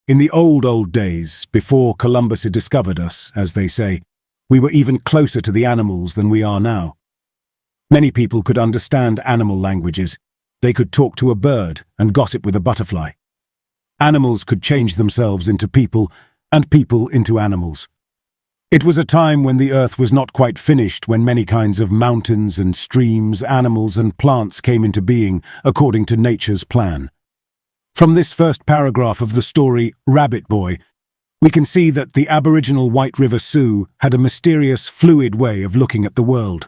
In the old days, before Columbus had discovered us, as they say, we were even closer to the animals than we are now. Many people could understand animal languages. They could talk to a bird and gossip with a butterfly. Animals could change themselves into people, and people into animals. It was a time when the earth was not quite finished, when many kinds of mountains and streams, animals and plants came into being according to nature's plan. From this first paragraph of the story, Rabbit Boy, we can see that the Aboriginal White River Sioux had a mysterious, fluid way of looking at the world.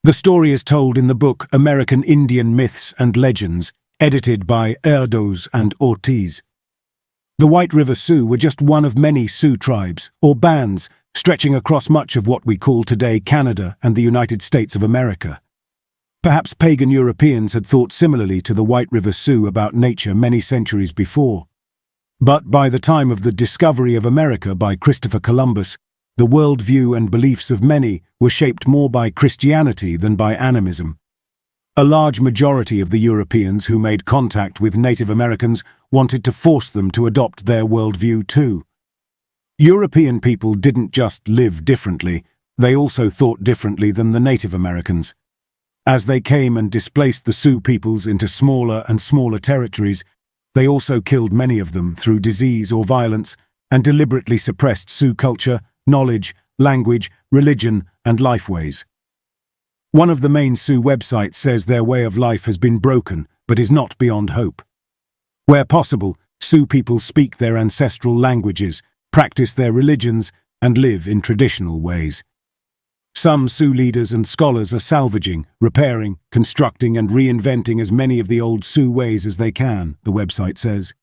The story is told in the book American Indian Myths and Legends, edited by Erdos and Ortiz. The White River Sioux were just one of many Sioux tribes, or bands, stretching across much of what we call today Canada and the United States of America. Perhaps pagan Europeans had thought similarly to the White River Sioux about nature many centuries before. But by the time of the discovery of America by Christopher Columbus, the worldview and beliefs of many were shaped more by Christianity than by animism. A large majority of the Europeans who made contact with Native Americans wanted to force them to adopt their worldview too. European people didn't just live differently, they also thought differently than the Native Americans. As they came and displaced the Sioux peoples into smaller and smaller territories, they also killed many of them through disease or violence and deliberately suppressed Sioux culture, knowledge, language, religion, and lifeways. One of the main Sioux websites says their way of life has been broken but is not beyond hope. Where possible, Sioux people speak their ancestral languages, practice their religions, and live in traditional ways. Some Sioux leaders and scholars are salvaging, repairing, constructing, and reinventing as many of the old Sioux ways as they can, the website says.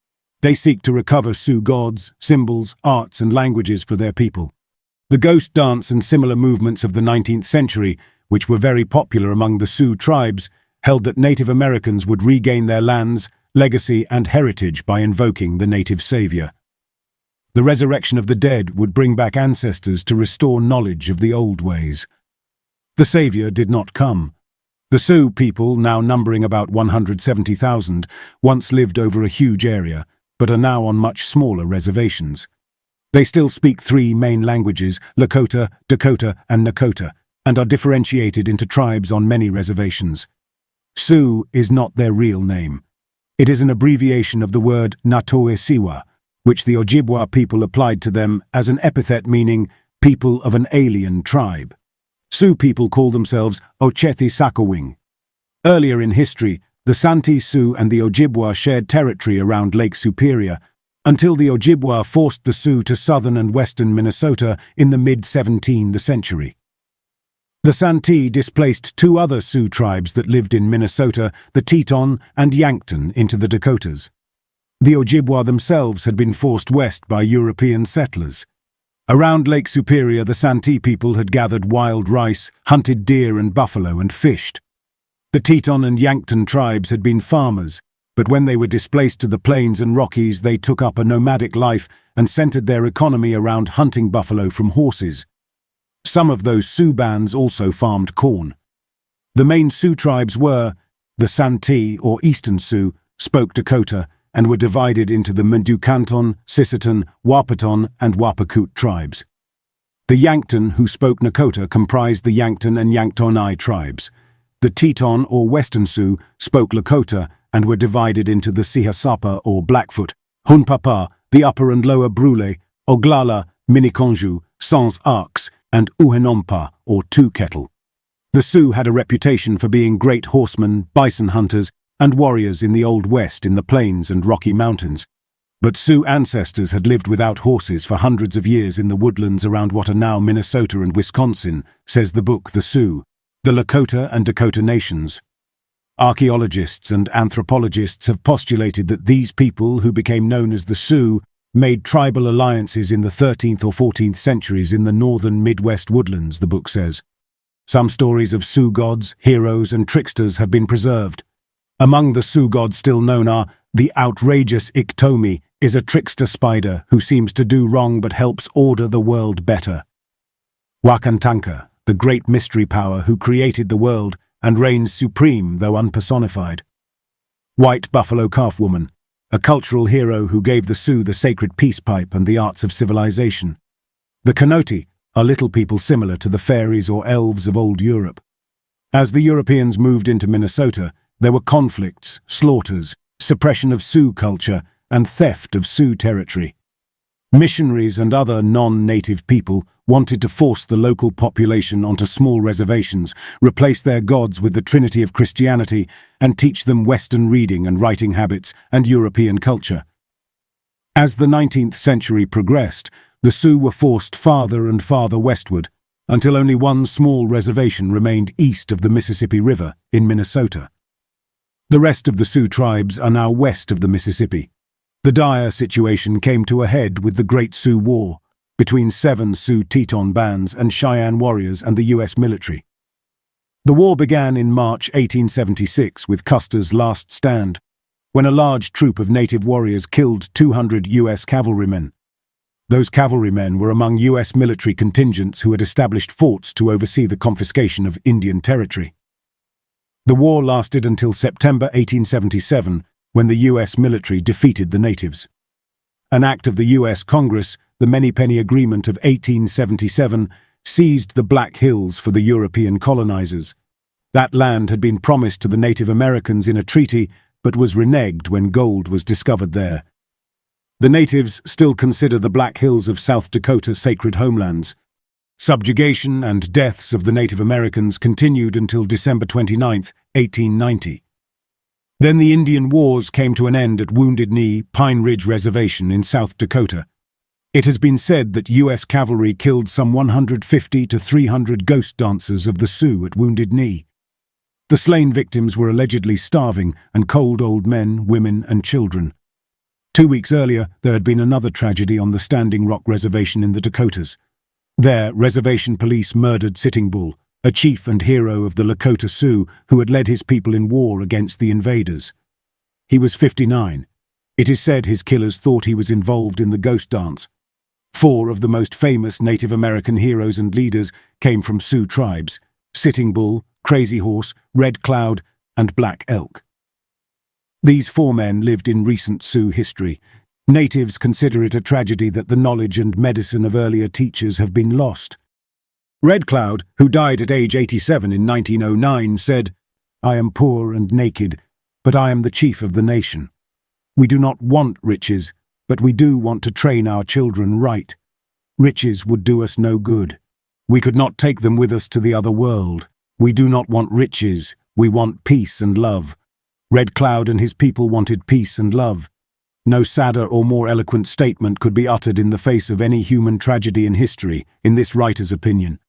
They seek to recover Sioux gods, symbols, arts, and languages for their people. The ghost dance and similar movements of the 19th century, which were very popular among the Sioux tribes, held that Native Americans would regain their lands, legacy, and heritage by invoking the native savior. The resurrection of the dead would bring back ancestors to restore knowledge of the old ways. The savior did not come. The Sioux people, now numbering about 170,000, once lived over a huge area, but are now on much smaller reservations. They still speak three main languages, Lakota, Dakota, and Nakota, and are differentiated into tribes on many reservations. Sioux is not their real name. It is an abbreviation of the word Natoesiwa, which the Ojibwa people applied to them as an epithet meaning people of an alien tribe. Sioux people call themselves Ochethi Sakowing. Earlier in history, the Santee Sioux and the Ojibwa shared territory around Lake Superior, until the Ojibwa forced the Sioux to southern and western Minnesota in the mid-17th century. The Santee displaced two other Sioux tribes that lived in Minnesota, the Teton and Yankton, into the Dakotas. The Ojibwa themselves had been forced west by European settlers. Around Lake Superior, the Santee people had gathered wild rice, hunted deer and buffalo, and fished. The Teton and Yankton tribes had been farmers, but when they were displaced to the plains and Rockies, they took up a nomadic life and centered their economy around hunting buffalo from horses. Some of those Sioux bands also farmed corn. The main Sioux tribes were the Santee, or Eastern Sioux, spoke Dakota, and were divided into the Mindukanton, Sisseton, Wapaton, and Wapakut tribes. The Yankton, who spoke Nakota, comprised the Yankton and Yanktonai tribes. The Teton, or Western Sioux, spoke Lakota and were divided into the Sihasapa, or Blackfoot, Hunpapa, the Upper and Lower Brule, Oglala, Miniconjou, Sans Arcs, and Uhenompa, or Two Kettle. The Sioux had a reputation for being great horsemen, bison hunters, and warriors in the Old West in the plains and Rocky Mountains. But Sioux ancestors had lived without horses for hundreds of years in the woodlands around what are now Minnesota and Wisconsin, says the book The Sioux, the Lakota and Dakota Nations. Archaeologists and anthropologists have postulated that these people, who became known as the Sioux, made tribal alliances in the 13th or 14th centuries in the northern Midwest woodlands, the book says. Some stories of Sioux gods, heroes, and tricksters have been preserved. Among the Sioux gods still known are the outrageous Iktomi, is a trickster spider who seems to do wrong but helps order the world better. Wakantanka, the great mystery power who created the world and reigns supreme though unpersonified. White buffalo calf woman, a cultural hero who gave the Sioux the sacred peace pipe and the arts of civilization. The Coyote are little people similar to the fairies or elves of old Europe. As the Europeans moved into Minnesota, there were conflicts, slaughters, suppression of Sioux culture, and theft of Sioux territory. Missionaries and other non-native people wanted to force the local population onto small reservations, replace their gods with the Trinity of Christianity, and teach them Western reading and writing habits and European culture. As the 19th century progressed, the Sioux were forced farther and farther westward, until only one small reservation remained east of the Mississippi River in Minnesota. The rest of the Sioux tribes are now west of the Mississippi. The dire situation came to a head with the Great Sioux War, between 7 Sioux Teton bands and Cheyenne warriors and the U.S. military. The war began in March 1876 with Custer's last stand, when a large troop of native warriors killed 200 U.S. cavalrymen. Those cavalrymen were among U.S. military contingents who had established forts to oversee the confiscation of Indian territory. The war lasted until September 1877, when the U.S. military defeated the natives. An act of the U.S. Congress, the Many-Penny Agreement of 1877, seized the Black Hills for the European colonizers. That land had been promised to the Native Americans in a treaty, but was reneged when gold was discovered there. The natives still consider the Black Hills of South Dakota sacred homelands. Subjugation and deaths of the Native Americans continued until December 29, 1890. Then the Indian Wars came to an end at Wounded Knee, Pine Ridge Reservation in South Dakota. It has been said that U.S. cavalry killed some 150 to 300 ghost dancers of the Sioux at Wounded Knee. The slain victims were allegedly starving and cold old men, women, and children. 2 weeks earlier, there had been another tragedy on the Standing Rock Reservation in the Dakotas. There, reservation police murdered Sitting Bull, a chief and hero of the Lakota Sioux who had led his people in war against the invaders. He was 59. It is said his killers thought he was involved in the ghost dance. 4 of the most famous Native American heroes and leaders came from Sioux tribes: Sitting Bull, Crazy Horse, Red Cloud, and Black Elk. These 4 men lived in recent Sioux history. Natives consider it a tragedy that the knowledge and medicine of earlier teachers have been lost. Red Cloud, who died at age 87 in 1909, said, "I am poor and naked, but I am the chief of the nation. We do not want riches, but we do want to train our children right. Riches would do us no good. We could not take them with us to the other world. We do not want riches, we want peace and love." Red Cloud and his people wanted peace and love. No sadder or more eloquent statement could be uttered in the face of any human tragedy in history, in this writer's opinion.